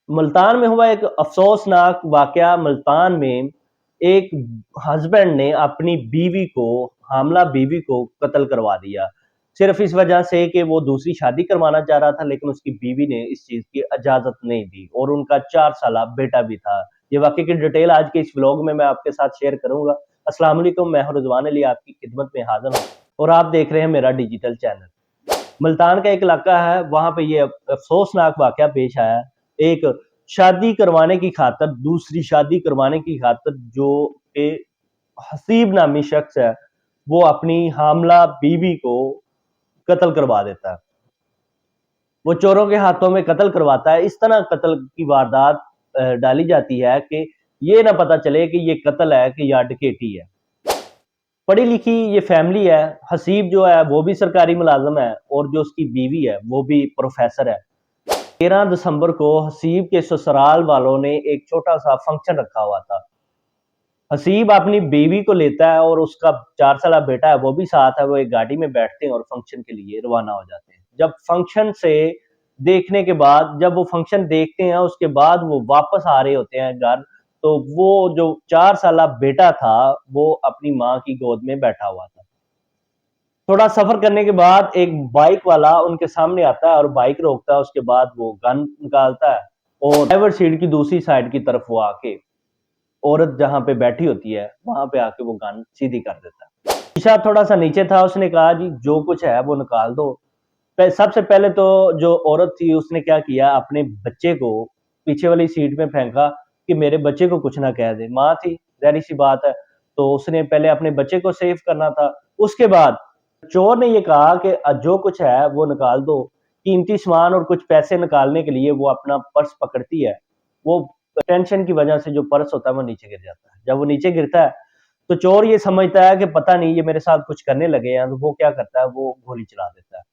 मुल्तान में हुआ एक अफसोसनाक वाकया। मुल्तान में एक हस्बैंड ने अपनी बीवी को, हामला बीवी को कत्ल करवा दिया, सिर्फ इस वजह से कि वो दूसरी शादी करवाना चाह रहा था, लेकिन उसकी बीवी ने इस चीज की इजाजत नहीं दी और उनका 4 साल बेटा भी था। ये वाकये की डिटेल आज के इस व्लॉग में मैं आपके साथ शेयर करूंगा। अस्सलाम वालेकुम, मैं हूं रिजवान अली, आपकी खिदमत में हाजिर हूं और आप देख रहे हैं मेरा डिजिटल चैनल। मुल्तान का एक इलाका है, वहां पे ये अफसोसनाक वाकया पेश आया। एक शादी करवाने की खातर, दूसरी शादी करवाने की खातर, जो कि हसीब नामी शख्स है, वो अपनी हामला बीवी को कत्ल करवा देता है। वो चोरों के हाथों में कत्ल करवाता है। इस तरह कत्ल की वारदात डाली जाती है कि ये ना पता चले कि ये कत्ल है कि या डकैती है। पढ़ी लिखी ये फैमिली है। हसीब जो है वो भी सरकारी मुलाजिम है और जो उसकी बीवी है वो भी प्रोफेसर है। 13 दिसंबर को हसीब के ससुराल वालों ने एक छोटा सा फंक्शन रखा हुआ था। हसीब अपनी बीवी को लेता है और उसका 4 साल बेटा है वो भी साथ है। वो एक गाड़ी में बैठते हैं और फंक्शन के लिए रवाना हो जाते हैं। जब फंक्शन से देखने के बाद, जब वो फंक्शन देखते हैं उसके बाद वो वापस आ रहे होते हैं घर, तो वो जो 4 साल बेटा था वो अपनी माँ की गोद में बैठा हुआ था। थोड़ा सफर करने के बाद एक बाइक वाला उनके सामने आता है और बाइक रोकता है। उसके बाद वो गन निकालता है और ड्राइवर सीट की दूसरी साइड की तरफ वो आके औरत जहां पे बैठी होती है वहां पे आके वो गन सीधी कर देता है। शीशा थोड़ा सा नीचे था। उसने कहा जी जो कुछ है वो निकाल दो। सबसे पहले तो जो औरत थी उसने क्या किया, अपने बच्चे को पीछे वाली सीट में फेंका कि मेरे बच्चे को कुछ ना कह दे। माँ थी, जाहिर सी बात है, तो उसने पहले अपने बच्चे को सेव करना था। उसके बाद चोर ने ये कहा कि जो कुछ है वो निकाल दो। कीमती सामान और कुछ पैसे निकालने के लिए वो अपना पर्स पकड़ती है। वो टेंशन की वजह से जो पर्स होता है वो नीचे गिर जाता है। जब वो नीचे गिरता है तो चोर ये समझता है कि पता नहीं ये मेरे साथ कुछ करने लगे हैं, तो वो क्या करता है, वो गोली चला देता है।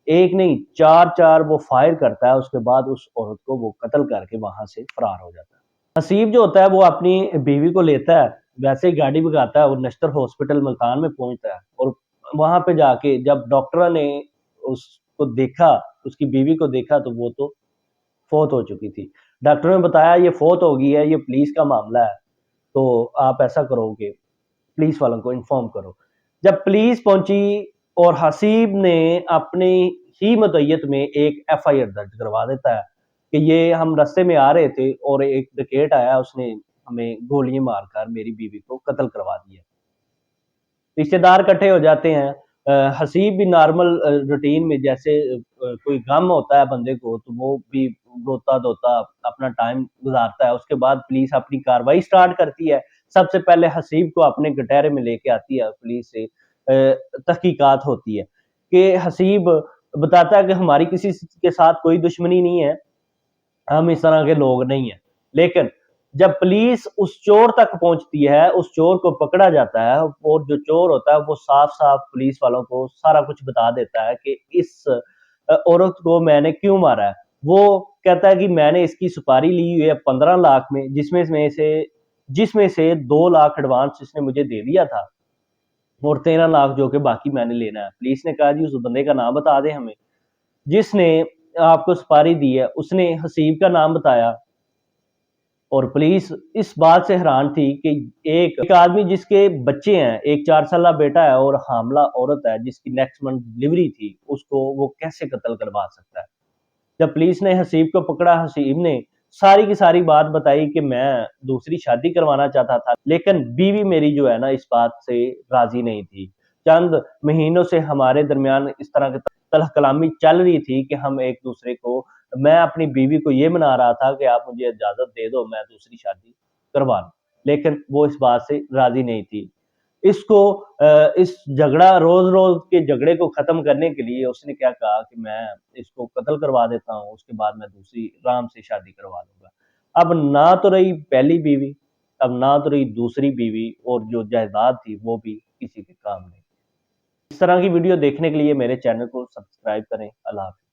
एक नहीं, चार चार वो फायर करता है। उसके बाद उस औरत को वो कत्ल करके वहां से फरार हो जाता है। हसीब जो होता है वो अपनी बीवी को लेता है, वैसे ही गाड़ी भगाता है और नश्तर हॉस्पिटल मुल्तान में पहुंचता है। और वहां पे जाके जब डॉक्टर ने उसको देखा, उसकी बीवी को देखा, तो वो तो फौत हो चुकी थी। डॉक्टर ने बताया ये फौत हो गई है, ये पुलिस का मामला है, तो आप ऐसा करोगे, पुलिस वालों को इन्फॉर्म करो। जब पुलिस पहुंची और हसीब ने अपनी ही मुद्दत में एक एफआईआर दर्ज करवा देता है कि ये हम रास्ते में आ रहे थे और एक डकैत आया, उसने हमें गोलियां मारकर मेरी बीवी को कत्ल करवा दिया। रिश्तेदार इकट्ठे हो जाते हैं। हसीब भी नॉर्मल रूटीन में, जैसे कोई गम होता है बंदे को, तो वो भी रोता धोता अपना टाइम गुजारता है। उसके बाद पुलिस अपनी कार्रवाई स्टार्ट करती है। सबसे पहले हसीब को अपने गटारे में लेके आती है पुलिस से, तहकीकात होती है कि हसीब बताता है कि हमारी किसी के साथ कोई दुश्मनी नहीं है, हम इस तरह के लोग नहीं हैं। लेकिन जब पुलिस उस चोर तक पहुंचती है, उस चोर को पकड़ा जाता है और जो चोर होता है वो साफ-साफ पुलिस वालों को सारा कुछ बता देता है कि इस औरत को मैंने क्यों मारा है। वो कहता है कि मैंने इसकी सुपारी ली हुई है 15 लाख में, जिसमें से 2 लाख एडवांस इसने मुझे दे दिया था और 13 लाख जो कि बाकी मैंने लेना है। पुलिस ने कहा जी उस बंदे का नाम बता दें हमें, जिसने आपको सुपारी दी है। उसने हसीब का नाम बताया और पुलिस इस बात से हैरान थी कि एक आदमी जिसके बच्चे हैं, एक 4 साल बेटा है और हामला औरत है जिसकी नेक्स्ट मंथ डिलीवरी थी, उसको वो कैसे कत्ल करवा सकता है। जब पुलिस ने हसीब को पकड़ा, हसीब ने सारी की सारी बात बताई कि मैं दूसरी शादी करवाना चाहता था, लेकिन बीवी मेरी जो है ना इस बात से राजी नहीं थी। चंद महीनों से हमारे दरमियान इस तरह की तलह कलामी चल रही थी कि हम एक दूसरे को, मैं अपनी बीवी को ये मना रहा था कि आप मुझे इजाजत दे दो, मैं दूसरी शादी करवा लूं, लेकिन वो इस बात से राजी नहीं थी। इसको इस झगड़ा, रोज रोज के झगड़े को खत्म करने के लिए उसने क्या कहा कि मैं इसको कत्ल करवा देता हूँ, उसके बाद मैं दूसरी आराम से शादी करवा लूंगा। अब ना तो रही पहली बीवी, अब ना तो रही दूसरी बीवी, और जो जायदाद थी वो भी किसी के काम नहीं। इस तरह की वीडियो देखने के लिए मेरे चैनल को सब्सक्राइब करें। अल्लाह हाफ़िज़।